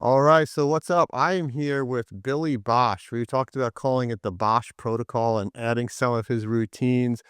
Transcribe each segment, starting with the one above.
All right, so what's up? I am here with Billy Bosch. We talked about calling it the Bosch Protocol and adding some of his routines.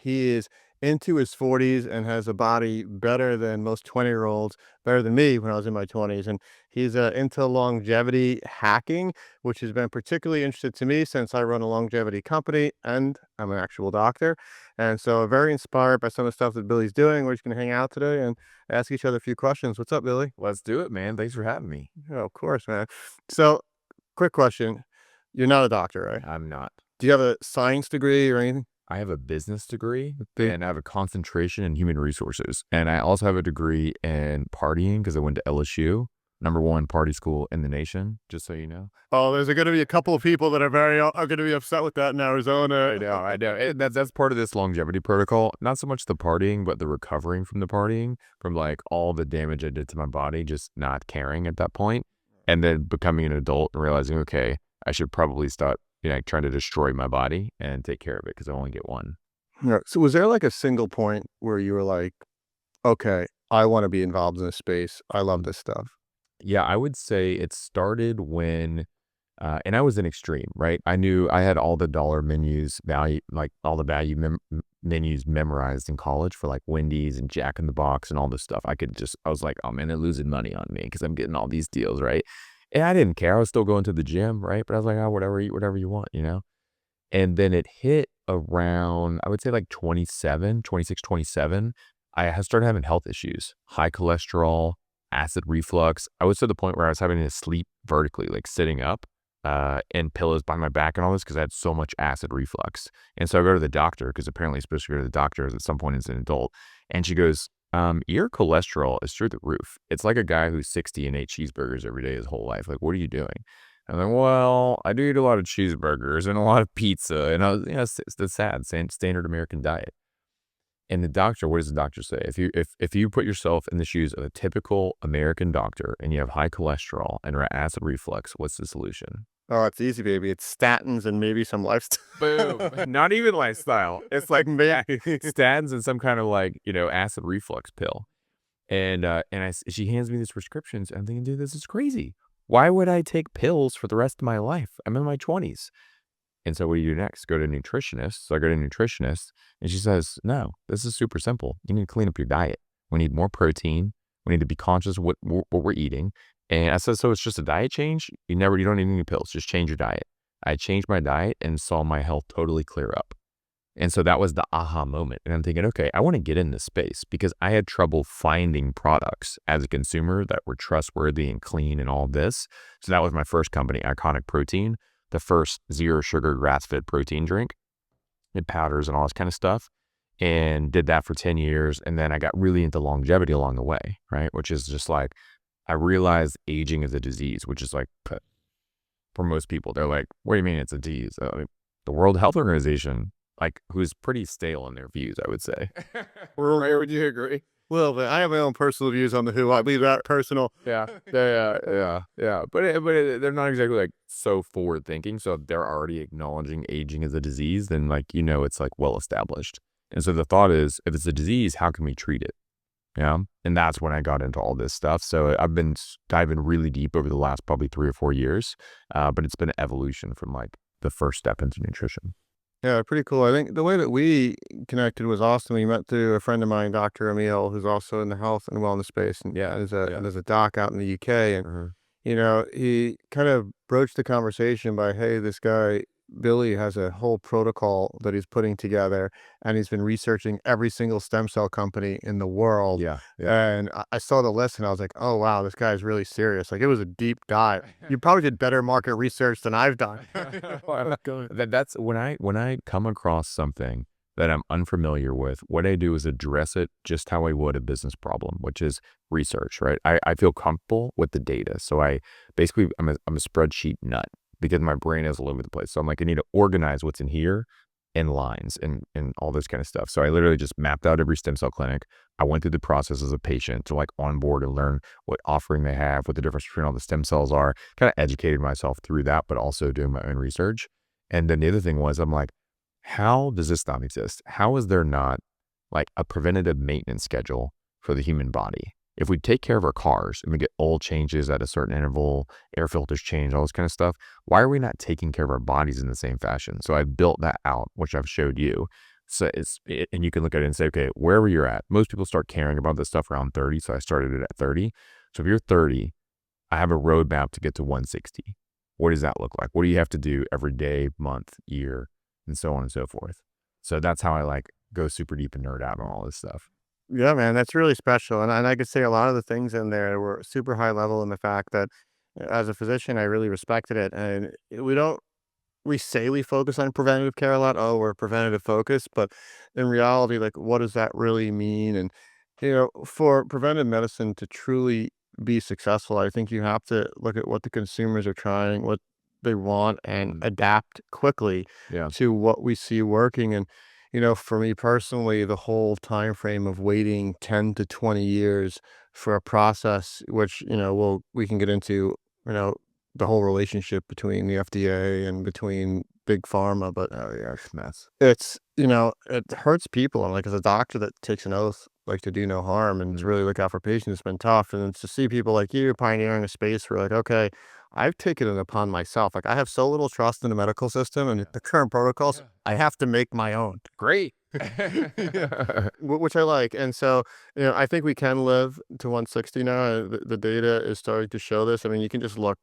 He is into his 40s and has a body better than most 20-year-olds, better than me when I was in my 20s. And he's into longevity hacking, which has been particularly interesting to me since I run a longevity company and I'm an actual doctor. And so very inspired by some of the stuff that Billy's doing. We're just going to hang out today and ask each other a few questions. What's up, Billy? Let's do it, man. Thanks for having me. Yeah, of course, man. So, quick question. You're not a doctor, right? I'm not. Do you have a science degree or anything? I have a business degree Okay. and I have a concentration in human resources. And I also have a degree in partying because I went to LSU, number one party school in the nation, just so you know. Oh, there's going to be a couple of people that are going to be upset with that in Arizona. I know. That's part of this longevity protocol. Not so much the partying, but the recovering from the partying, from like all the damage I did to my body, just not caring at that point, and then becoming an adult and realizing, okay, I should probably stop, trying to destroy my body and take care of it because I only get one. Yeah. So, was there like a single point where you were like, okay, I want to be involved in this space. I love this stuff. Yeah, I would say it started when, and I was an extreme, right? I knew I had all the dollar menus value, like all the menus memorized in college for like Wendy's and Jack in the Box and all this stuff. I was like, oh man, they're losing money on me because I'm getting all these deals, right? And I didn't care. I was still going to the gym, right? But I was like, oh, whatever, eat whatever you want. And then it hit around, I would say like 27, 26, 27. Started having health issues, high cholesterol, acid reflux. I was to the point where I was having to sleep vertically, like sitting up, and pillows by my back and all this because I had so much acid reflux. And so I go to the doctor because apparently you're supposed to go to the doctor at some point as an adult. And she goes, your cholesterol is through the roof. It's like a guy who's 60 and ate cheeseburgers every day his whole life. Like, what are you doing? I'm like, well, I do eat a lot of cheeseburgers and a lot of pizza, and it's the standard American diet. And the doctor, what does the doctor say? If you put yourself in the shoes of a typical American doctor and you have high cholesterol and acid reflux, what's the solution? Oh, it's easy, baby. It's statins and maybe some lifestyle. Boom. Not even lifestyle. It's like Man. statins and some kind of like, acid reflux pill. And she hands me these prescriptions. And I'm thinking, dude, this is crazy. Why would I take pills for the rest of my life? I'm in my 20s. And so what do you do next? Go to a nutritionist. So I go to a nutritionist and she says, no, this is super simple. You need to clean up your diet. We need more protein. We need to be conscious of what we're eating. And I said, so it's just a diet change? You don't need any pills. Just change your diet. I changed my diet and saw my health totally clear up. And so that was the aha moment. And I'm thinking, okay, I want to get in this space because I had trouble finding products as a consumer that were trustworthy and clean and all this. So that was my first company, Iconic Protein, the first zero sugar grass-fed protein drink and powders and all this kind of stuff. And did that for 10 years. And then I got really into longevity along the way, right? Which is just like, I realized aging is a disease, which is like, for most people, they're like, what do you mean it's a disease? The World Health Organization, like, who's pretty stale in their views, I would say. Right, would you agree? Well, I have my own personal views on the WHO. I believe that personal. Yeah. They're not exactly like so forward thinking. So they're already acknowledging aging as a disease. Then it's like well established. And so the thought is, if it's a disease, how can we treat it? Yeah. And that's when I got into all this stuff. So I've been diving really deep over the last probably 3 or 4 years. But it's been an evolution from like the first step into nutrition. Yeah, pretty cool. I think the way that we connected was awesome. We met through a friend of mine, Dr. Emil, who's also in the health and wellness space, and Yeah. there's a doc out in the UK, and Mhm. he kind of broached the conversation by, hey, this guy Billy has a whole protocol that he's putting together, and he's been researching every single stem cell company in the world. Yeah. Yeah. And I saw the list, and I was like, oh wow, this guy's really serious. Like it was a deep dive. You probably did better market research than I've done. Well, I'm not going. That's when I come across something that I'm unfamiliar with, what I do is address it just how I would a business problem, which is research, right? I feel comfortable with the data. So I'm a spreadsheet nut because my brain is all over the place. So I'm like, I need to organize what's in here in lines and all this kind of stuff. So I literally just mapped out every stem cell clinic. I went through the process as a patient to like onboard and learn what offering they have, what the difference between all the stem cells are, kind of educated myself through that, but also doing my own research. And then the other thing was, I'm like, how does this not exist? How is there not like a preventative maintenance schedule for the human body? if we take care of our cars and we get oil changes at a certain interval, air filters change, all this kind of stuff, why are we not taking care of our bodies in the same fashion? So I built that out, which I've showed you. So and you can look at it and say, okay, wherever you're at, most people start caring about this stuff around 30. So I started it at 30. So if you're 30, I have a roadmap to get to 160. What does that look like? What do you have to do every day, month, year, and so on and so forth? So that's how I like go super deep and nerd out on all this stuff. Yeah, man, that's really special. And I could say a lot of the things in there were super high level in the fact that as a physician, I really respected it. And we don't we say we focus on preventative care a lot. Oh, we're preventative focused, but in reality, like, what does that really mean? And for preventive medicine to truly be successful, I think you have to look at what the consumers are trying, what they want, and Mm, adapt quickly yeah. to what we see working. And for me personally, the whole time frame of waiting 10 to 20 years for a process, which we can get into, you know the whole relationship between the FDA and between big pharma, but Oh yeah, it's a mess. it hurts people. And like as a doctor that takes an oath, like to do no harm and to Mm, really look out for patients, it's been tough. And then to see people like you pioneering a space where like, okay, I've taken it upon myself. Like I have so little trust in the medical system and yeah. the current protocols, Yeah. I have to make my own. Great. Yeah. Which I like. And so, I think we can live to 160 now. The data is starting to show this. I mean, you can just look,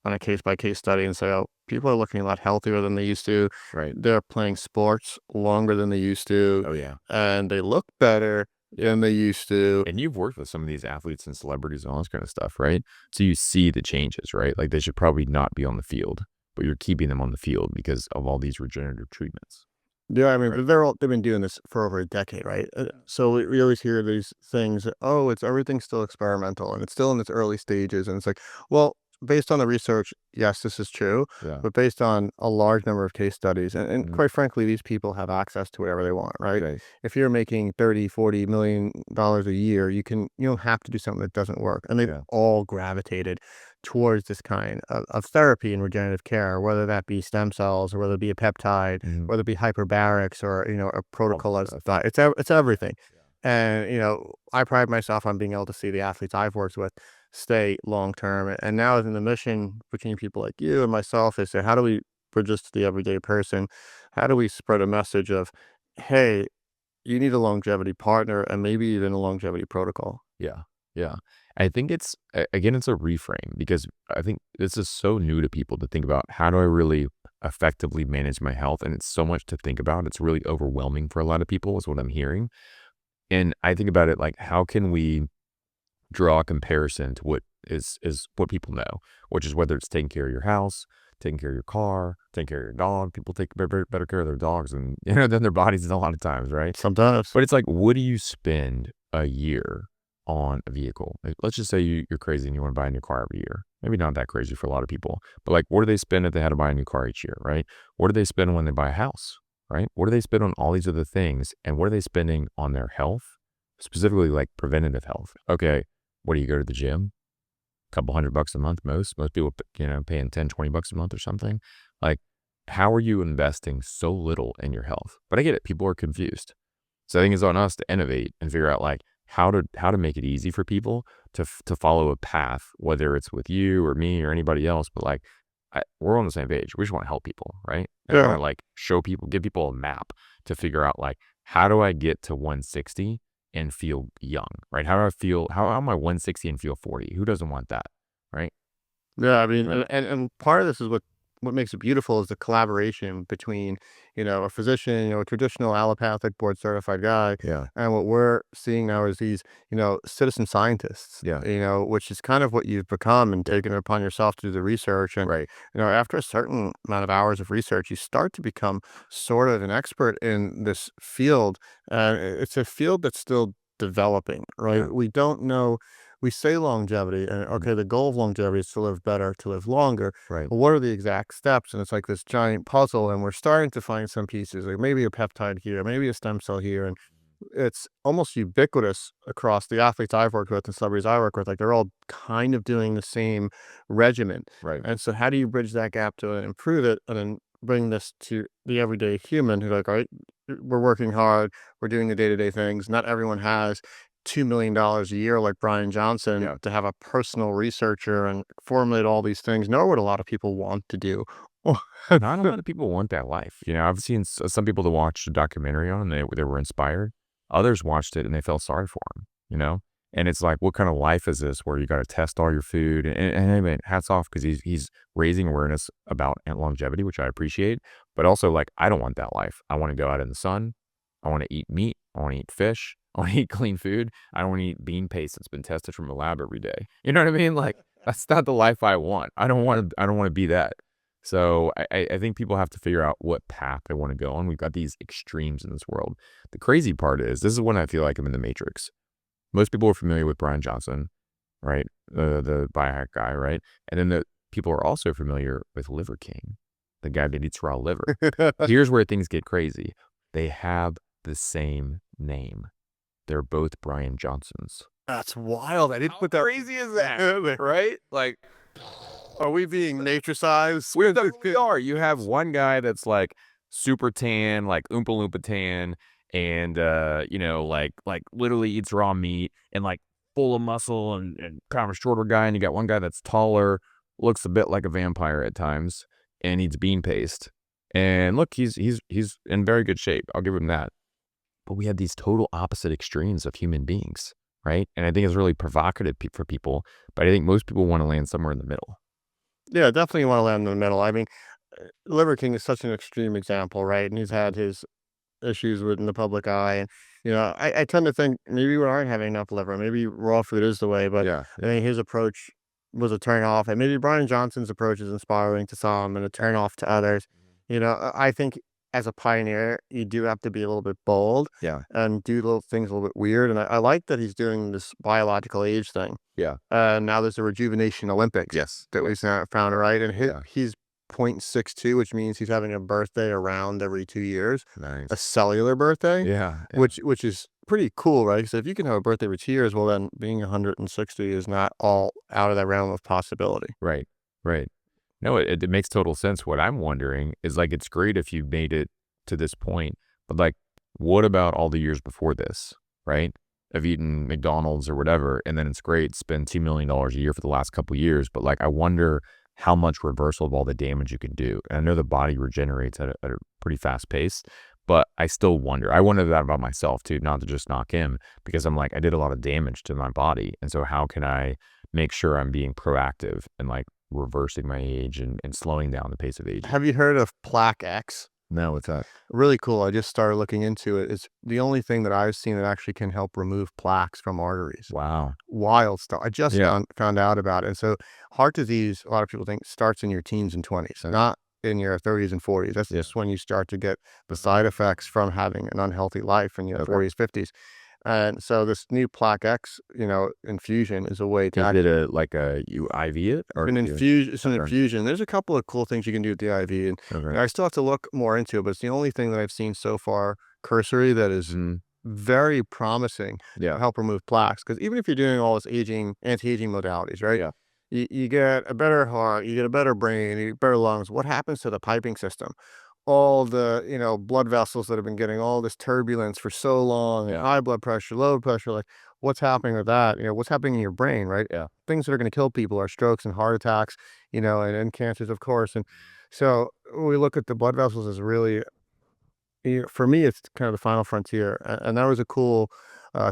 on a case by case study and say, oh, people are looking a lot healthier than they used to. Right. They're playing sports longer than they used to, Oh yeah. and they look better Yeah. than they used to. And you've worked with some of these athletes and celebrities and all this kind of stuff, right? So you see the changes, right? Like they should probably not be on the field, but you're keeping them on the field because of all these regenerative treatments. Yeah, I Right. mean, they've been doing this for over a decade, right? Yeah. So we always hear these things, oh, it's everything's still experimental and it's still in its early stages. And it's like, well, based on the research, yes, this is true, Yeah. but based on a large number of case studies, and Mhm. quite frankly, these people have access to whatever they want, right? Right. If you're making 30, 40 million dollars a year, you don't have to do something that doesn't work. And they've Yeah. all gravitated towards this kind of therapy and regenerative care, whether that be stem cells or whether it be a peptide, Mhm. whether it be hyperbarics or, a All the protocolized stuff. diet. It's everything. And, I pride myself on being able to see the athletes I've worked with stay long term. And now in the mission between people like you and myself is to how do we bridge this to the everyday person? How do we spread a message of, hey, you need a longevity partner and maybe even a longevity protocol? Yeah. Yeah. I think again, it's a reframe because I think this is so new to people to think about how do I really effectively manage my health? And it's so much to think about. It's really overwhelming for a lot of people, is what I'm hearing. And I think about it like, how can we draw a comparison to what is what people know, which is whether it's taking care of your house, taking care of your car, taking care of your dog. People take better care of their dogs than than their bodies a lot of times, right? Sometimes. But it's like, what do you spend a year on a vehicle? Like, let's just say you're crazy and you want to buy a new car every year. Maybe not that crazy for a lot of people, but like, what do they spend if they had to buy a new car each year, right? What do they spend when they buy a house, right? What do they spend on all these other things? And what are they spending on their health, specifically like preventative health? Okay, what do you go to the gym? Couple $100 a month most people, paying 10, $20 a month or something. Like, how are you investing so little in your health? But I get it. People are confused. So I think it's on us to innovate and figure out like how to make it easy for people to follow a path, whether it's with you or me or anybody else. But like, we're on the same page. We just want to help people, right? And I want Yeah. to like show people, give people a map to figure out like, how do I get to 160 and feel young, right? How do I feel? How am I 160 and feel 40? Who doesn't want that, right? Yeah, I mean, Right. and part of this is what makes it beautiful is the collaboration between, a physician, a traditional allopathic board certified guy, Yeah. and what we're seeing now is these, citizen scientists, Yeah. which is kind of what you've become and taken it upon yourself to do the research. And, Right. after a certain amount of hours of research, you start to become sort of an expert in this field. And it's a field that's still developing, right? Yeah. We don't know we say longevity, and Mhm. okay, the goal of longevity is to live better, to live longer. Right. But what are the exact steps? And it's like this giant puzzle, and we're starting to find some pieces, like maybe a peptide here, maybe a stem cell here, and it's almost ubiquitous across the athletes I've worked with and celebrities I work with. Like they're all kind of doing the same regimen. Right. And so, how do you bridge that gap to improve it, and then bring this to the everyday human who's like, all right, we're working hard, we're doing the day to day things. Not everyone has $2 million a year like Brian Johnson Yeah. to have a personal researcher and formulate all these things, nor would a lot of people want to do. Not a lot of people want that life. I've seen some people that watched a documentary on it, and they were inspired. Others watched it and they felt sorry for him. And it's like, what kind of life is this where you got to test all your food? And I mean, hats off because he's raising awareness about longevity, which I appreciate. But also, like, I don't want that life. I want to go out in the sun. I want to eat meat. I want to eat fish. I want to eat clean food. I don't want to eat bean paste that's been tested from a lab every day. You know what I mean? Like, that's not the life I want. I don't want to. I don't want to be that. So I think people have to figure out what path they want to go on. We've got these extremes in this world. The crazy part is, this is when I feel like I'm in the Matrix. Most people are familiar with Brian Johnson, right? The biohack guy, right? And then the people are also familiar with Liver King, the guy that eats raw liver. Here's where things get crazy. They have the same name. They're both Brian Johnsons. That's wild. I didn't How put that. crazy is that? Right? Like, Are we being matricized? we are. You have one guy that's like super tan, like Oompa Loompa tan, and like literally eats raw meat and like full of muscle and kind of a shorter guy, and you got one guy that's taller, looks a bit like a vampire at times, and eats bean paste. And look, he's in very good shape. I'll give him that. But we have these total opposite extremes of human beings, right? And I think it's really provocative for people, but I think most people want to land somewhere in the middle. Yeah, definitely want to land in the middle. I mean, Liver King is such an extreme example, right? And he's had his issues within the public eye. And, I tend to think maybe we aren't having enough liver. Maybe raw food is the way, but Yeah. I think his approach was a turn off. And maybe Brian Johnson's approach is inspiring to some and a turn off to others. I think as a pioneer, you do have to be a little bit bold Yeah. and do little things a little bit weird. And I like that he's doing this biological age thing. Yeah. Now there's a Rejuvenation Olympics Yes. that we found, right? And Yeah. he's 0.62, which means he's having a birthday around every 2 years, Nice. a cellular birthday, Yeah. which is pretty cool, right? So if you can have a birthday every 2 years, well, then being 160 is not all out of that realm of possibility. Right. Right. No, it makes total sense. What I'm wondering is, like, it's great if you've made it to this point, but like, what about all the years before this, right? Of eating McDonald's or whatever, and then it's great, spend $2 million a year for the last couple years, but like, I wonder how much reversal of all the damage you can do. And I know the body regenerates at a pretty fast pace, but I still wonder. I wonder that about myself too, not to just knock him, because I'm like, I did a lot of damage to my body. And so how can I make sure I'm being proactive and like reversing my age and slowing down the pace of aging? Have you heard of Plaque X? No, what's that? Really cool. I just started looking into it. It's the only thing that I've seen that actually can help remove plaques from arteries. Wow. Wild stuff. I just Yeah. found out about it. And so heart disease, a lot of people think starts in your teens and 20s, not in your 30s and 40s. That's Yeah. just when you start to get the side effects from having an unhealthy life in your Okay. 40s, 50s. And so this new Plaque X, infusion is a way to Is it you IV it or an infusion. It's an Okay. infusion. There's a couple of cool things you can do with the IV, and Okay. I still have to look more into it, but it's the only thing that I've seen so far cursory that is Mhm. very promising to Yeah. help remove plaques. Because even if you're doing all this anti-aging modalities, right? Yeah. You get a better heart, you get a better brain, you get better lungs. What happens to the piping system? All the, blood vessels that have been getting all this turbulence for so long, and Yeah. high blood pressure, low pressure, like what's happening with that? What's happening in your brain, right? Yeah. Things that are going to kill people are strokes and heart attacks, and cancers, of course. And so we look at the blood vessels as really, for me, it's kind of the final frontier. And that was a cool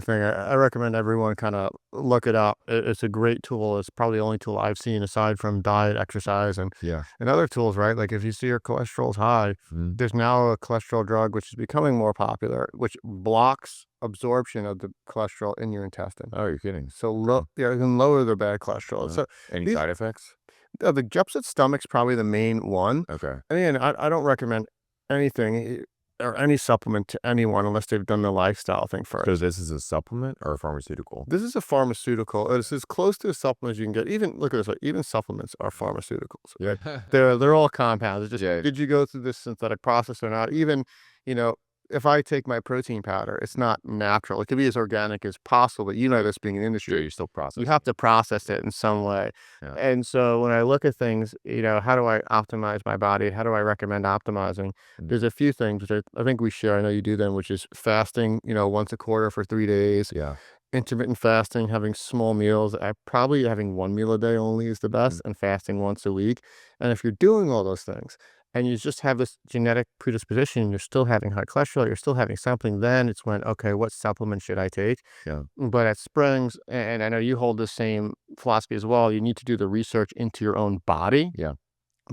thing. I recommend everyone kind of look it up. It's a great tool. It's probably the only tool I've seen aside from diet, exercise, Yeah. and other tools, right? Like if you see your cholesterol's high, Mhm. there's now a cholesterol drug which is becoming more popular, which blocks absorption of the cholesterol in your intestine. Oh, you're kidding. So yeah, it can lower the bad cholesterol. So Any these, side effects? the upset stomach's probably the main one. Okay. And again, I don't recommend anything or any supplement to anyone unless they've done the lifestyle thing So first. this is a supplement or a pharmaceutical? This is a pharmaceutical. It's as close to a supplement as you can get. Even look at this, like even supplements are pharmaceuticals. Yeah. They're all compounds. It's just, Yeah. did you go through this synthetic process or not? Even, you know, if I take my protein powder, it's not natural. It could be as organic as possible, but this being an Sure, industry, you're still processing. you have to process it in some way. Yeah. And so when I look at things, how do I optimize my body? How do I recommend optimizing? There's a few things which I think we share. I know you do them, which is fasting, once a quarter for 3 days. Yeah. intermittent fasting, having small meals. Probably having one meal a day only is the best, Mhm. and fasting once a week. And if you're doing all those things and you just have this genetic predisposition, you're still having high cholesterol, you're still having something, then it's when, okay, what supplement should I take? Yeah. But at Springs, and I know you hold the same philosophy as well, you need to do the research into your own body Yeah.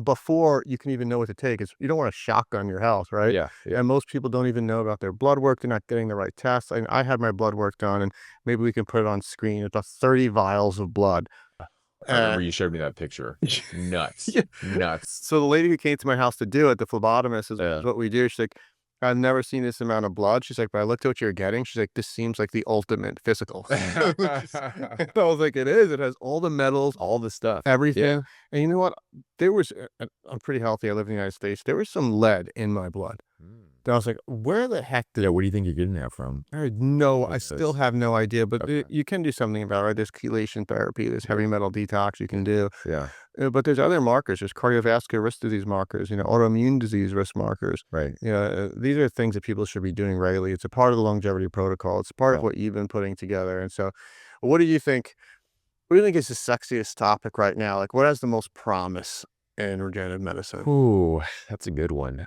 before you can even know what to take. It's, you don't want to shotgun your health, right? Yeah. Yeah. And most people don't even know about their blood work. They're not getting the right tests. I had my blood work done, and maybe we can put it on screen. It's about 30 vials of blood. I Uh, remember you showed me that picture. Nuts. yeah. Nuts. So the lady who came to my house to do it, the phlebotomist, is Yeah. what we do. She's like, I've never seen this amount of blood. She's like, but I looked at what you're getting. She's like, this seems like the ultimate physical. And I was like, it is. It has all the metals, All the stuff. everything. Yeah. And you know what? There was, I'm pretty healthy. I live in the United States. There was some lead in my blood. Mm. And I was like, where the heck did Yeah, where do you think you're getting that from? I With still those have no idea, but okay. you can do something about it, right? There's chelation therapy, there's Yep. heavy metal detox you can do. Yeah. But there's other markers. There's cardiovascular risk disease markers, autoimmune disease risk markers. Right. These are things that people should be doing regularly. It's a part of the longevity protocol. It's part of Yeah. what you've been putting together. And so, what do you think? What do you think is the sexiest topic right now? Like, what has the most promise in regenerative medicine? Ooh, that's a good one.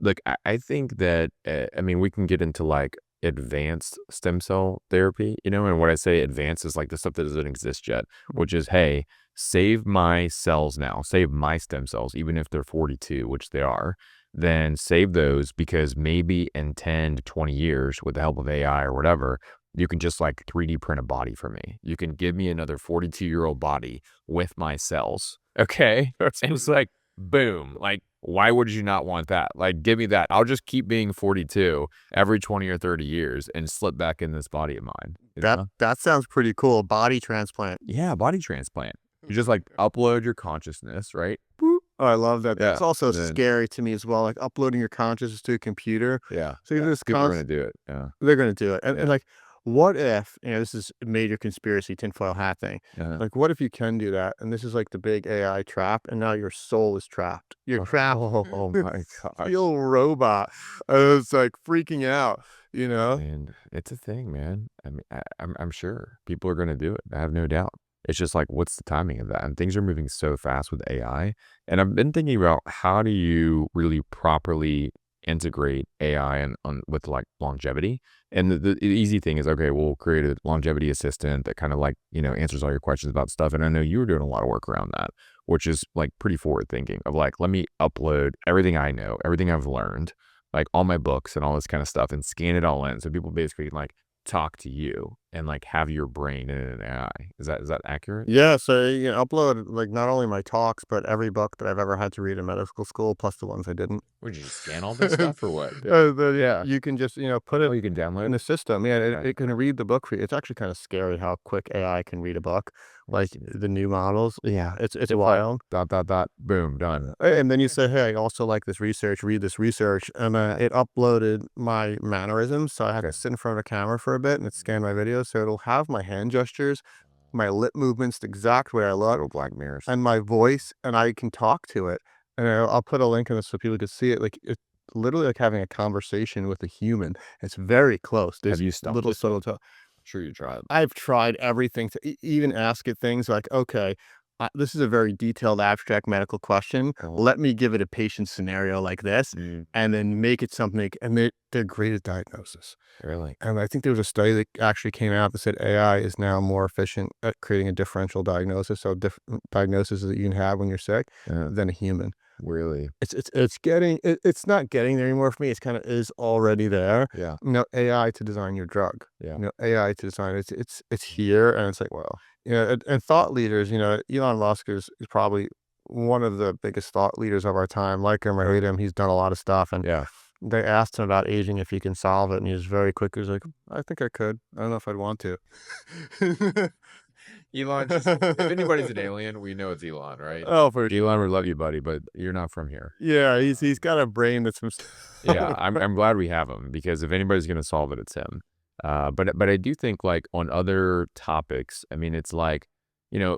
Look, I think that, I mean, we can get into like advanced stem cell therapy, and when I say advanced is like the stuff that doesn't exist yet, which is, hey, save my cells now, save my stem cells, even if they're 42, which they are, then save those because maybe in 10 to 20 years with the help of AI or whatever, you can just like 3D print a body for me. You can give me another 42-year-old body with my cells. Okay. And it's like, boom, like, why would you not want that? Like, give me that. I'll just keep being 42 every 20 or 30 years and slip back in this body of mine. That sounds pretty cool. Body transplant. Yeah, body transplant. You just like upload your consciousness, right? Boop. Oh, I love that. Yeah. That's also Then, scary to me as well, like uploading your consciousness to a computer. yeah. So you Yeah. just People are going to do it. Yeah. they're gonna do it. And Yeah. like, what if, this is a major conspiracy tinfoil hat thing. Uh, Like, what if you can do that? And this is like the big AI trap, and now your soul is trapped. You're trapped. oh my gosh. Real robot. It's like freaking out, you know? And it's a thing, man. I mean, I'm sure people are going to do it. I have no doubt. It's just like, what's the timing of that? And things are moving so fast with AI. And I've been thinking about how do you really properly integrate AI with like longevity. And the easy thing is, okay, we'll create a longevity assistant that kind of like, answers all your questions about stuff. And I know you were doing a lot of work around that, which is like pretty forward thinking of like, let me upload everything I know, everything I've learned, like all my books and all this kind of stuff and scan it all in. So people basically like talk to you and like have your brain in an AI. Is that accurate? Yeah, so you can upload like not only my talks, but every book that I've ever had to read in medical school, plus the ones I didn't. Would you just scan all this stuff or what? Yeah, you can just, put Oh, it you can in download? the system. Yeah, Okay. it can read the book for you. It's actually kind of scary how quick AI can read a book, like Interesting. the new models. Yeah, it's It's like wild. dot dot dot, boom, done. And then you say, hey, I also like this research, read this research. And it uploaded my mannerisms. So I had to Okay. sit in front of a camera for a bit and it scanned my video. So it'll have my hand gestures, my lip movements, the exact way I look, Little Black Mirror. and my voice, and I can talk to it. And I'll put a link in this so people can see it. Like it's literally like having a conversation with a human. It's very close. Have There's you stumped little it yet? subtle. Sure you tried. I've tried everything to even ask it things like, okay, this is a very detailed abstract medical question. Oh. Let me give it a patient scenario like this, Mm, and then make it something. And they're great at diagnosis. really? And I think there was a study that actually came out that said AI is now more efficient at creating a differential diagnosis, so different diagnoses that you can have when you're sick Yeah, than a human. really? It's not getting there anymore for me. It's kind of is already there. Yeah, AI to design your drug. yeah. AI to design it's here, and it's like, well, and thought leaders. Elon Musk is probably one of the biggest thought leaders of our time. Like him or hate him, he's done a lot of stuff, and Yeah. they asked him about aging if he can solve it, and he was very quick. He was like, I think I could. I don't know if I'd want to. Elon just if anybody's an alien, we know it's Elon, right? Oh, for Elon, we love you, buddy, but you're not from here. yeah, he's got a brain that's from. Yeah, I'm glad we have him because if anybody's gonna solve it, it's him. But I do think like on other topics, I mean, it's like, you know,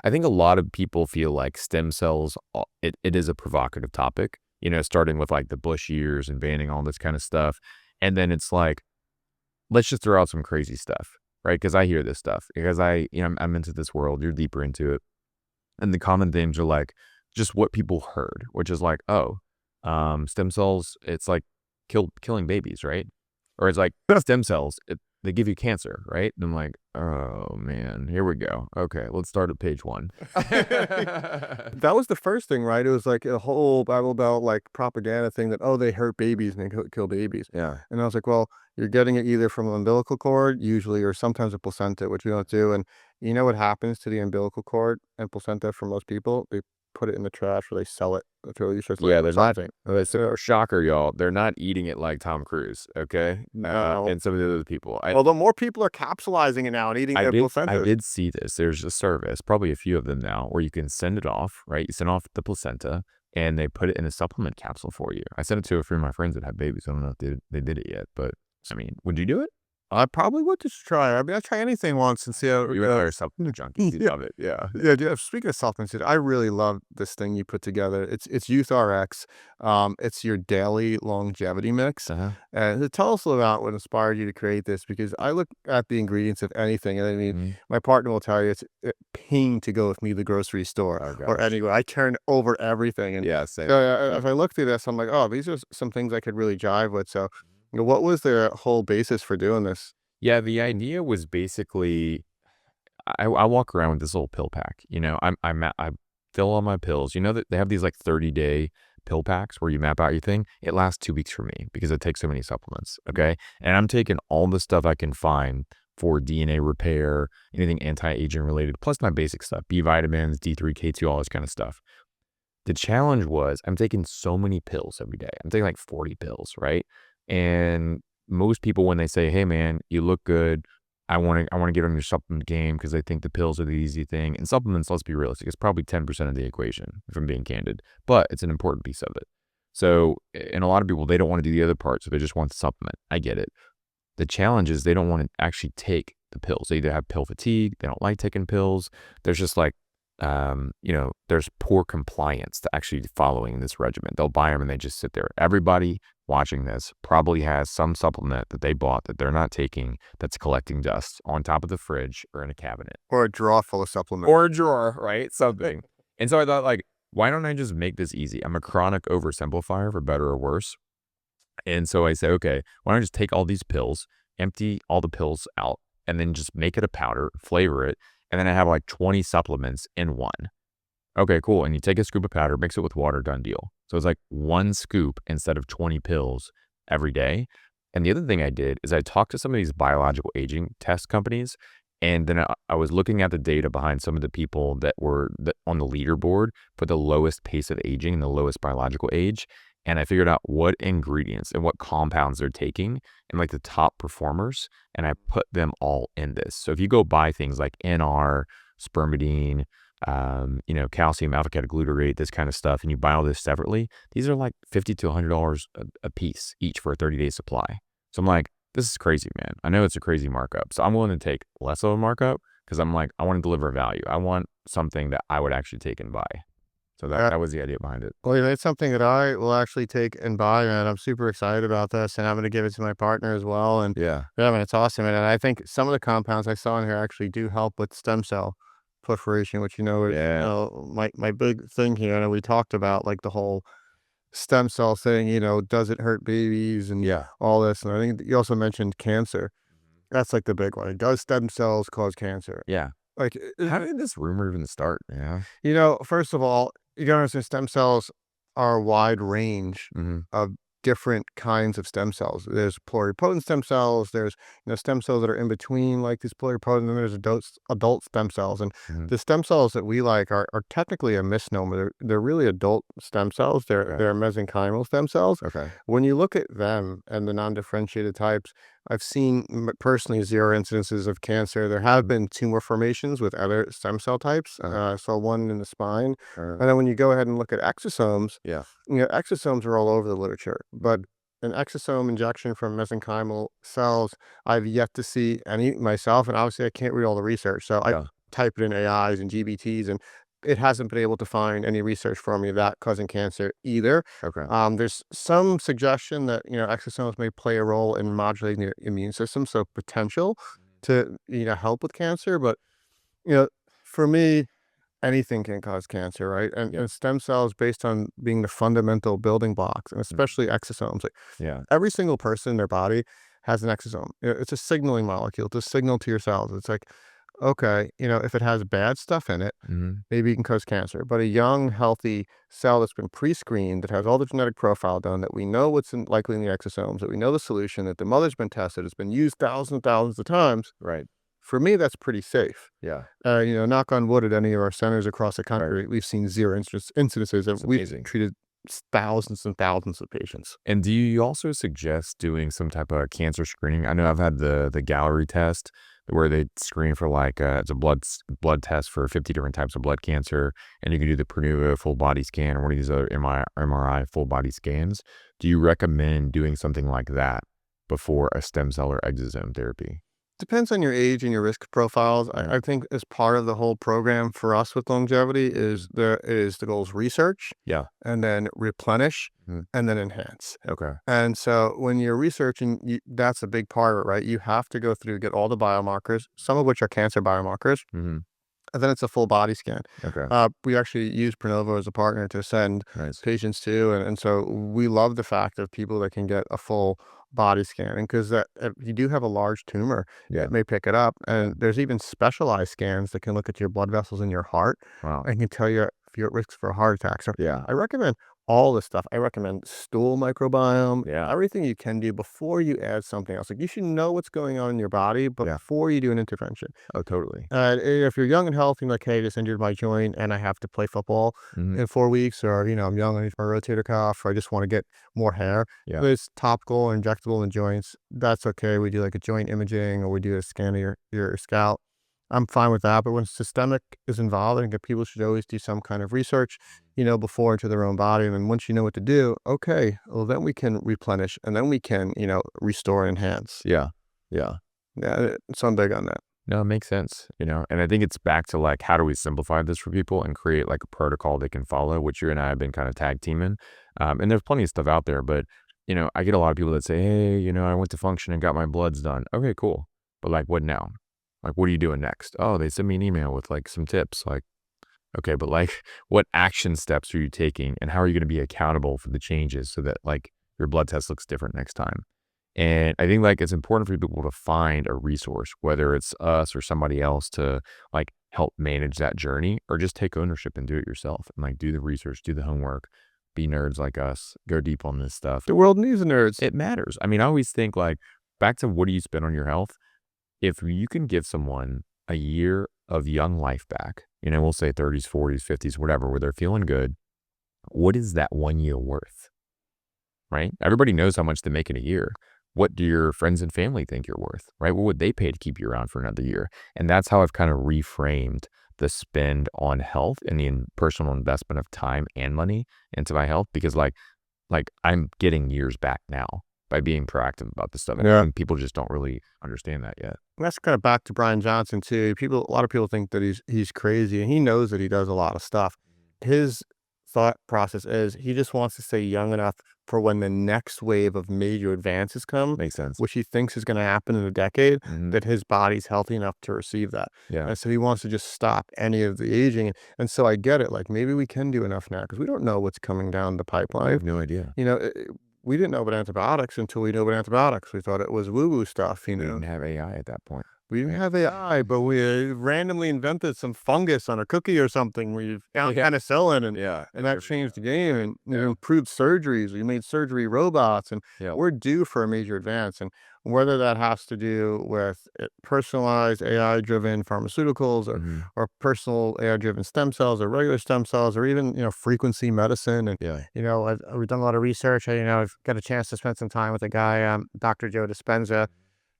I think a lot of people feel like stem cells, it is a provocative topic, starting with like the Bush years and banning all this kind of stuff. And then it's like, let's just throw out some crazy stuff, right? Because I hear this stuff because I'm into this world. You're deeper into it. And the common themes are like just what people heard, which is like, oh, stem cells, it's like killing babies, right? Or it's like stem cells, they give you cancer, right? And I'm like, oh man, here we go. Okay, let's start at page one. That was the first thing, right? It was like a whole Bible Belt like propaganda thing that, oh, they hurt babies and they kill babies. Yeah. And I was like, well, you're getting it either from an umbilical cord, usually, or sometimes a placenta, which we don't do. And you know what happens to the umbilical cord and placenta for most people? They put it in the trash or they sell it to research Yeah, labor or they're not something. so shocker, y'all, they're not eating it like Tom Cruise, okay? No. And some of the other people. Although more people are capsulizing it now and eating I their did I placentas. did see this. There's a service, probably a few of them now, where you can send it off, right? You send off the placenta, and they put it in a supplement capsule for you. I sent it to a few of my friends that have babies. I don't know if they did it yet, but, I mean, would you do it? I probably would just try. I mean, I try anything once and see how it You are a goes. supplement junkie. You Yeah. love it, yeah. Yeah. Speaking of supplements, dude, I really love this thing you put together. It's Youth RX. It's your daily longevity mix. Uh-huh. And tell us about what inspired you to create this because I look at the ingredients of anything, and I mean, Mhm. my partner will tell you it's a pain to go with me to the grocery store Oh or gosh. anywhere. I turn over everything, and Yeah, same. so Yep. if I look through this, I'm like, oh, these are some things I could really jive with. So, what was their whole basis for doing this? Yeah, the idea was basically I walk around with this little pill pack, I fill all my pills. You know that they have these, like, 30-day pill packs where you map out your thing? It lasts 2 weeks for me because I take so many supplements, okay? And I'm taking all the stuff I can find for DNA repair, anything anti-aging related, plus my basic stuff, B vitamins, D3, K2, all this kinda stuff. The challenge was I'm taking so many pills every day. I'm taking like 40 pills, right? And most people, when they say, "Hey, man, you look good. I want to get on your supplement game because I think the pills are the easy thing." And supplements, let's be realistic, it's probably 10% of the equation, if I'm being candid, but it's an important piece of it. So, and a lot of people, they don't want to do the other part, so they just want the supplement. I get it. The challenge is they don't want to actually take the pills. They either have pill fatigue, they don't like taking pills. There's just like, there's poor compliance to actually following this regimen. They'll buy them and they just sit there. Everybody watching this probably has some supplement that they bought that they're not taking that's collecting dust on top of the fridge or in a cabinet Or a drawer full of supplements? or a drawer, right? Something. And so I thought, like, why don't I just make this easy? I'm a chronic oversimplifier for better or worse. And so I said, okay, why don't I just take all these pills, empty all the pills out, and then just make it a powder, flavor it, and then I have like 20 supplements in one. Okay, cool. And you take a scoop of powder, mix it with water, done deal. So it's like one scoop instead of 20 pills every day. And the other thing I did is I talked to some of these biological aging test companies. And then I was looking at the data behind some of the people that were on the leaderboard for the lowest pace of aging and the lowest biological age. And I figured out what ingredients and what compounds they're taking and like the top performers. And I put them all in this. So if you go buy things like NR, spermidine, calcium alpha ketoglutarate, this kind of stuff, and you buy all this separately, these are like $50 to $100 a piece each for a 30-day supply. So I'm like, this is crazy, man. I know it's a crazy markup. So I'm willing to take less of a markup because I'm like, I want to deliver value. I want something that I would actually take and buy. So that was the idea behind it. Well, yeah, it's something that I will actually take and buy, man. I'm super excited about this, and I'm gonna give it to my partner as well. And Yeah. yeah, man, it's awesome. And I think some of the compounds I saw in here actually do help with stem cell proliferation, which is Yeah. my big thing here. And we talked about like the whole stem cell thing. Does it hurt babies and Yeah. all this? And I think you also mentioned cancer. That's like the big one. Does stem cells cause cancer? Yeah. Like, How did this rumor even start? Yeah. First of all, you gotta understand stem cells are a wide range Hmm. of different kinds of stem cells. There's pluripotent stem cells, there's stem cells that are in between like these pluripotent, and there's adult stem cells. And Hmm. the stem cells that we like are technically a misnomer. They're really adult stem cells. They're Okay. they're mesenchymal stem cells. Okay. When you look at them and the non-differentiated types, I've seen personally zero incidences of cancer. There have been tumor formations with other stem cell types. Uh, I saw one in the spine. uh, And then when you go ahead and look at exosomes, yeah. exosomes are all over the literature, but an exosome injection from mesenchymal cells, I've yet to see any myself, and obviously I can't read all the research. So I Yeah. type it in AIs and GBTs, and it hasn't been able to find any research for me that causing cancer either. Okay. There's some suggestion that, exosomes may play a role in modulating the immune system, so potential to, help with cancer. But, you know, for me, anything can cause cancer, right? And, Yeah. and stem cells, based on being the fundamental building blocks, and Mhm. especially exosomes, like Yeah. every single person in their body has an exosome. It's a signaling molecule. It's a signal to your cells. It's like, okay, if it has bad stuff in it, Mhm. maybe it can cause cancer. But a young, healthy cell that's been pre-screened, that has all the genetic profile done, that we know what's likely in the exosomes, that we know the solution, that the mother's been tested, it's been used thousands and thousands of times. Right. For me, that's pretty safe. Yeah. Knock on wood, at any of our centers across the Right. country, we've seen zero incidences, and It's we've amazing. treated thousands and thousands of patients. And do you also suggest doing some type of cancer screening? I know I've had the Gallery test where they screen for like it's a blood test for 50 different types of blood cancer, and you can do the preventive full body scan or one of these other MRI full body scans. Do you recommend doing something like that before a stem cell or exosome therapy? Depends on your age and your risk profiles. Mm. I think as part of the whole program for us with longevity is the goals research, Yeah. and then replenish, Mhm. and then enhance. Okay. And so when you're researching, that's a big part of it, right? You have to go through, get all the biomarkers, some of which are cancer biomarkers, Hmm. and then it's a full body scan. Okay. We actually use Pronovo as a partner to send Nice. patients to, and so we love the fact of people that can get a full body scan, because that if you do have a large tumor, Yeah. it may pick it up, and there's even specialized scans that can look at your blood vessels in your heart Wow. and can tell you if you're at risk for a heart attack. So Yeah. I recommend all this stuff. I recommend stool microbiome, Yeah. everything you can do before you add something else. Like, you should know what's going on in your body Yeah. before you do an intervention. Oh, totally. If you're young and healthy, like, hey, just injured my joint and I have to play football Hmm. in 4 weeks, or, I'm young and I need my rotator cuff, or I just want to get more hair, Yeah. it's topical or injectable in the joints. That's okay. We do like a joint imaging, or we do a scan of your scalp. I'm fine with that. But when systemic is involved, I think that people should always do some kind of research, before, into their own body. And then once you know what to do, okay, well, then we can replenish, and then we can, restore and enhance. Yeah. Yeah. Yeah. So I'm big on that. No, it makes sense, and I think it's back to, like, how do we simplify this for people and create, like, a protocol they can follow, which you and I have been kinda tag teaming, and there's plenty of stuff out there, but, I get a lot of people that say, "Hey, I went to function and got my bloods done." Okay, cool, but, like, what now? Like, what are you doing next? "Oh, they sent me an email with, like, some tips." Like, okay, but, like, what action steps are you taking, and how are you gonna be accountable for the changes so that, like, your blood test looks different next time? And I think, like, it's important for people to find a resource, whether it's us or somebody else, to, like, help manage that journey, or just take ownership and do it yourself and, like, do the research, do the homework, be nerds like us, go deep on this stuff. The world needs nerds. It matters. I mean, I always think, like, back to what do you spend on your health? If you can give someone a year of young life back, we'll say 30s, 40s, 50s, whatever, where they're feeling good, what is that 1 year worth? Right? Everybody knows how much they make in a year. What do your friends and family think you're worth, right? What would they pay to keep you around for another year? And that's how I've kind of reframed the spend on health and the personal investment of time and money into my health, because like I'm getting years back now by being proactive about this stuff. Yeah. And people just don't really understand that yet. That's kind of back to Brian Johnson too. A lot of people think that he's crazy, and he knows that he does a lot of stuff. His thought process is he just wants to stay young enough for when the next wave of major advances come, Makes sense. which he thinks is going to happen in a decade, Mhm. that his body's healthy enough to receive that. Yeah. And so he wants to just stop any of the aging. And so I get it. Like, maybe we can do enough now, because we don't know what's coming down the I pipeline. have no idea. We didn't know about antibiotics until we knew about antibiotics. We thought it was woo-woo stuff. We didn't have AI at that point. We didn't have AI, but we randomly invented some fungus on a cookie or something. We found Yeah. penicillin, and Yeah. that changed the game, and improved surgeries. We made surgery robots, and Yeah. we're due for a major advance. And whether that has to do with personalized AI-driven pharmaceuticals, Mhm. or personal AI-driven stem cells, or regular stem cells, or even frequency medicine. And Yeah. we've done a lot of research. I've got a chance to spend some time with a guy, Dr. Joe Dispenza,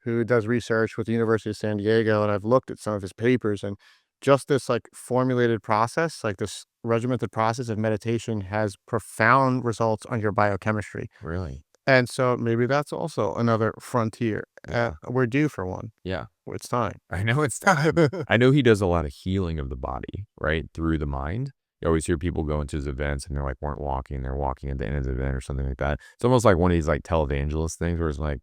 who does research with the University of San Diego, and I've looked at some of his papers, and just this, like, formulated process, like this regimented process of meditation, has profound results on your biochemistry. Really? And so maybe that's also another frontier. Yeah. We're due for one. Yeah. It's time. I know it's time. I know he does a lot of healing of the body, right, through the mind. You always hear people go into his events and they're like, weren't walking, they're walking at the end of the event or something like that. It's almost like one of these like televangelist things where it's like,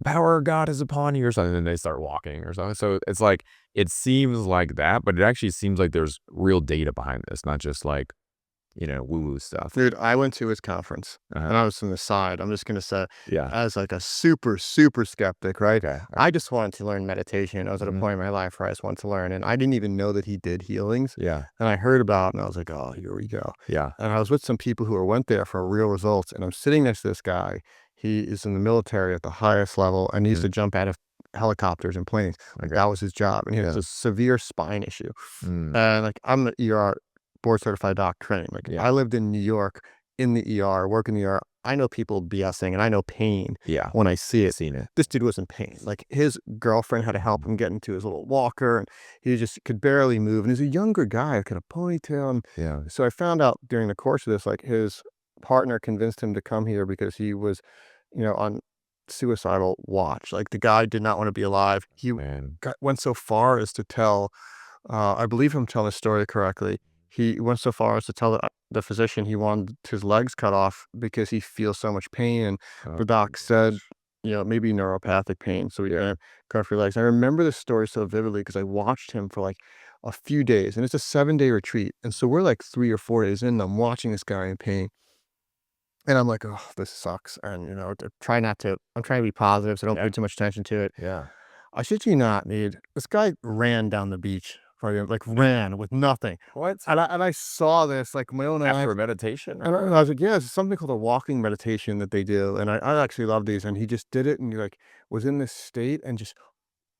power of God is upon you or something, and they start walking or something. So it's like, it seems like that, but it actually seems like there's real data behind this, not just like, woo-woo stuff. Dude, I went to his conference Uh-huh. and I was from the side. I'm just going to say, Yeah. as like a super, super skeptic, right? Okay. I just wanted to learn meditation. I was at a Mhm. point in my life where I just wanted to learn, and I didn't even know that he did healings. Yeah. And I heard about it, and I was like, oh, here we go. Yeah. And I was with some people who went there for real results, and I'm sitting next to this guy. He is in the military at the highest level, and he used Mhm. to jump out of helicopters and planes. Like Okay. that was his job, and he has Yeah. a severe spine issue. Mm. And like I'm an ER board certified doc trained. Like Yeah. I lived in New York in the ER, work in the ER. I know people BSing, and I know pain Yeah. when I see it. Seen it. This dude was in pain. Like his girlfriend had to help him get into his little walker, and he just could barely move. And he's a younger guy, kind of ponytail. And Yeah. so I found out during the course of this, like his partner convinced him to come here because he was, on suicidal watch. Like the guy did not want to be alive. He Man. went so far as to tell, I believe I'm telling the story correctly. He went so far as to tell the physician he wanted his legs cut off because he feels so much pain. And Oh the doc said, gosh. maybe neuropathic pain. So we Yeah. can cut off your legs. I remember this story so vividly because I watched him for like a few days, and it's a 7-day retreat. And so we're like 3 or 4 days in, and I'm watching this guy in pain. And I'm like, oh, this sucks. And, I'm trying to be positive, so don't pay Yeah. too much attention to it. Yeah. I shit you not, dude. This guy ran down the beach for him, like ran with nothing. What? And I saw this like with my own eyes. After a meditation And or? I was like, yeah, it's something called a walking meditation that they do. And I actually love these. And he just did it, and he like was in this state and just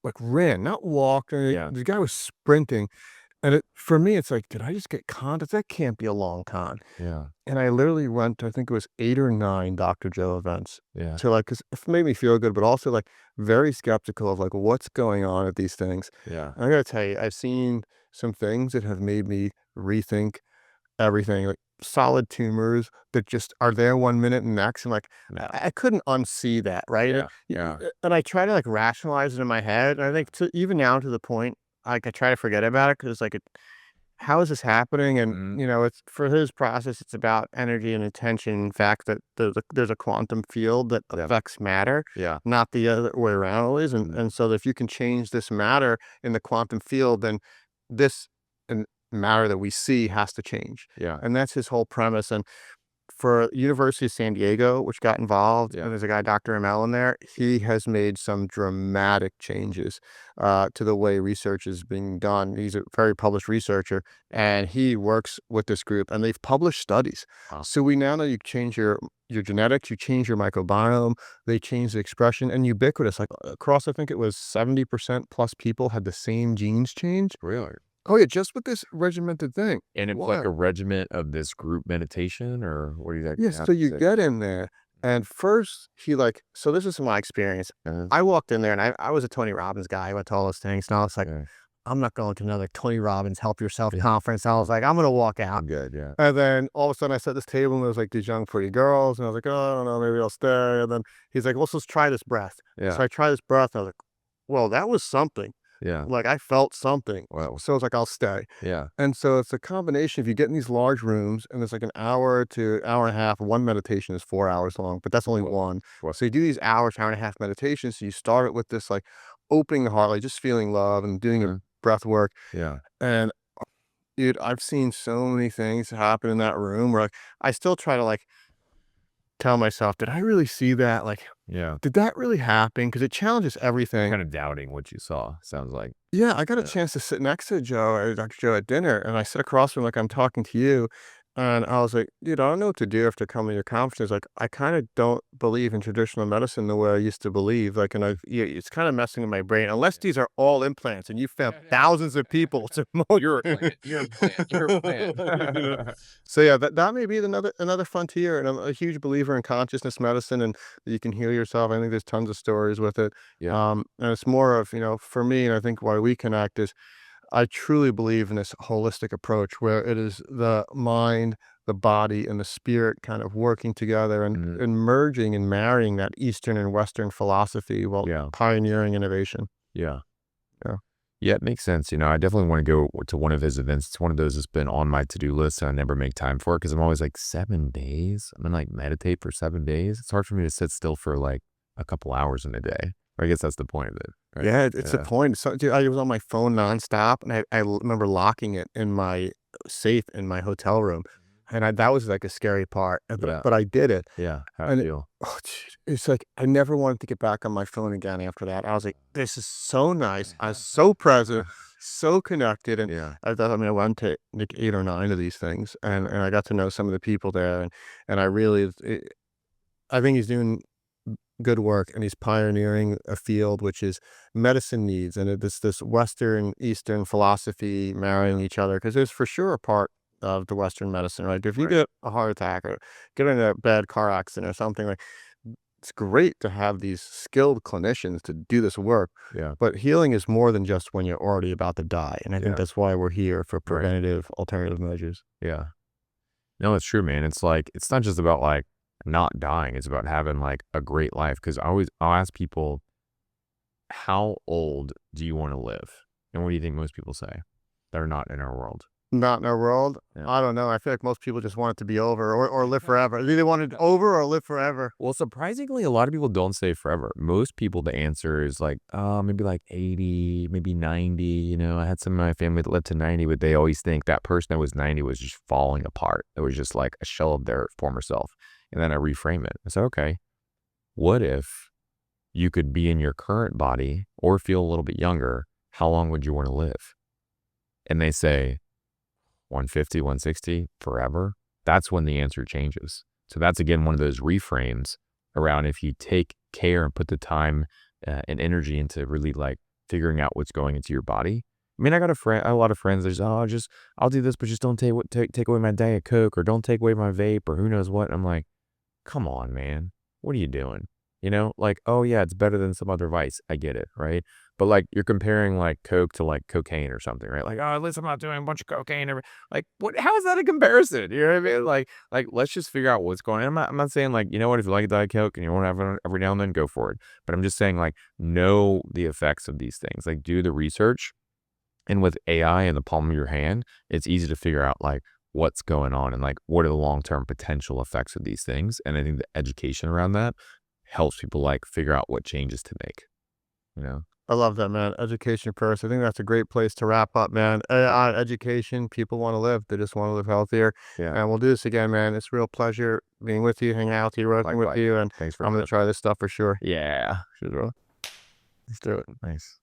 like ran, not walked. Or Yeah. the guy was sprinting. And for me, it's like, did I just get conned? That can't be a long con. Yeah. And I literally went to, I think it was 8 or 9 Dr. Joe events Yeah. to, like, 'cause it made me feel good, but also, like, very skeptical of, like, what's going on at these things. Yeah. And I gotta tell you, I've seen some things that have made me rethink everything, like solid tumors that just are there one minute and next, and, like, No. I couldn't unsee that, right? Yeah. Yeah. And I try to, like, rationalize it in my head, and I think even now to the point, like, I try to forget about it because like, how is this happening? And, Mhm. it's for his process, it's about energy and attention. In fact, that there's a quantum field that Yeah. affects matter, Yeah. not the other way around always. And, Mhm. and so if you can change this matter in the quantum field, then this and matter that we see has to change. Yeah. And that's his whole premise. And for University of San Diego, which got involved, Yeah. and there's a guy, Dr. ML, in there. He has made some dramatic changes to the way research is being done. He's a very published researcher, and he works with this group, and they've published studies. Wow. So we now know you change your genetics, you change your microbiome, they change the expression, and ubiquitous. Like across, I think it was 70% plus people had the same genes change. Really? Oh yeah, just with this regimented thing. And it's like What? a regiment of this group meditation, or what do you Yes, have so to you say? get in there, and first he like so this is my experience. Uh-huh. I walked in there, and I was a Tony Robbins guy. I went to all those things, and I was like, Yeah. I'm not going to another Tony Robbins help yourself conference. I was like, I'm gonna walk out. I'm good. Yeah. And then all of a sudden I set this table, and there was like these young pretty girls, and I was like, oh, I don't know, maybe I'll stay. And then he's like, well, let's try this breath. Yeah. So I try this breath, and I was like, well, that was something. Yeah. Like I felt something. Well. So I was like, I'll stay. Yeah. And so it's a combination. If you get in these large rooms and there's like an hour to hour and a half, one meditation is 4 hours long, but that's only Whoa. one. Whoa. So you do these hour and a half meditations. So you start it with this like opening the heart, like just feeling love and doing a Uh, breath work. yeah. And dude, I've seen so many things happen in that room where like I still try to like tell myself, did I really see that? Like, Yeah. did that really happen? Because it challenges everything. Kind of doubting what you saw. Sounds like. Yeah, I got a Yeah. chance to sit next to Dr. Joe at dinner, and I sit across from him like I'm talking to you. And I was like, dude, I don't know what to do after coming to your conference. Like, I kind of don't believe in traditional medicine the way I used to believe. Like, and it's kind of messing with my brain. Unless these are all implants, and you found thousands of people to mold your. You're a plant. You're a plant. So yeah, that may be another frontier. And I'm a huge believer in consciousness medicine, and that you can heal yourself. I think there's tons of stories with it. Yeah. And it's more of, for me, and I think why we connect is I truly believe in this holistic approach where it is the mind, the body, and the spirit kind of working together Mhm. and merging and marrying that Eastern and Western philosophy while Yeah. pioneering innovation. Yeah. Yeah. Yeah, it makes sense. I definitely want to go to one of his events. It's one of those that's been on my to-do list, and I never make time for it because I'm always like 7 days. I'm gonna like meditate for 7 days. It's hard for me to sit still for like a couple hours in a day. Or I guess that's the point of it, right? Yeah, it's the Yeah. point. So, dude, I was on my phone nonstop, and remember locking it in my safe in my hotel room, and that was like a scary part, Yeah. but I did it, Yeah. How I and feel. oh, dude, it's like I never wanted to get back on my phone again after that. I was like, "This is so nice." I was so present, so connected, and Yeah. I mean, I went to like 8 or 9 of these things, and I got to know some of the people there, and I really, I think he's doing good work, and he's pioneering a field which is medicine needs, and this Western Eastern philosophy marrying each other because there's for sure a part of the Western medicine, right? If you Right. get a heart attack or get in a bad car accident or something, like it's great to have these skilled clinicians to do this work, Yeah. but healing is more than just when you're already about to die, and I think Yeah. that's why we're here for Right. preventative alternative measures. Yeah. No, it's true, man. It's like it's not just about like not dying. It's about having like a great life. Because I'll ask people, how old do you want to live? And what do you think most people say that are not in our world? Not in our world. Yeah. I don't know. I feel like most people just want it to be over or live forever. They either want it over or live forever. Well, surprisingly, a lot of people don't say forever. Most people, the answer is like, maybe like 80, maybe 90. I had some of my family that lived to 90, but they always think that person that was 90 was just falling apart. It was just like a shell of their former self. And then I reframe it. I said, okay, what if you could be in your current body or feel a little bit younger? How long would you want to live? And they say 150, 160, forever. That's when the answer changes. So that's again one of those reframes around if you take care and put the time and energy into really like figuring out what's going into your body. I mean, I got a lot of friends. There's, I'll do this, but just don't take away my Diet Coke or don't take away my vape or who knows what. And I'm like, come on, man. What are you doing? Like, oh yeah, it's better than some other vice. I get it, right? But like you're comparing like Coke to like cocaine or something, right? Like, oh, at least I'm not doing a bunch of cocaine. Like, what? How is that a comparison? You know what I mean? Like, let's just figure out what's going on. I'm not saying like, you know what, if you like a Diet Coke and you want to have it every now and then, go for it. But I'm just saying like, know the effects of these things. Like, do the research. And with AI in the palm of your hand, it's easy to figure out like what's going on and like what are the long-term potential effects of these things. And I think the education around that helps people like figure out what changes to make, you know? I love that, man. Education first. I think that's a great place to wrap up, man. AI, education, people want to live. They just want to live healthier. Yeah. And we'll do this again, man. It's a real pleasure being with you, hanging out with you, working with Likewise. you. And Thanks for I'm going having to try this stuff for sure. me. Yeah. Sure. Let's do it. Nice.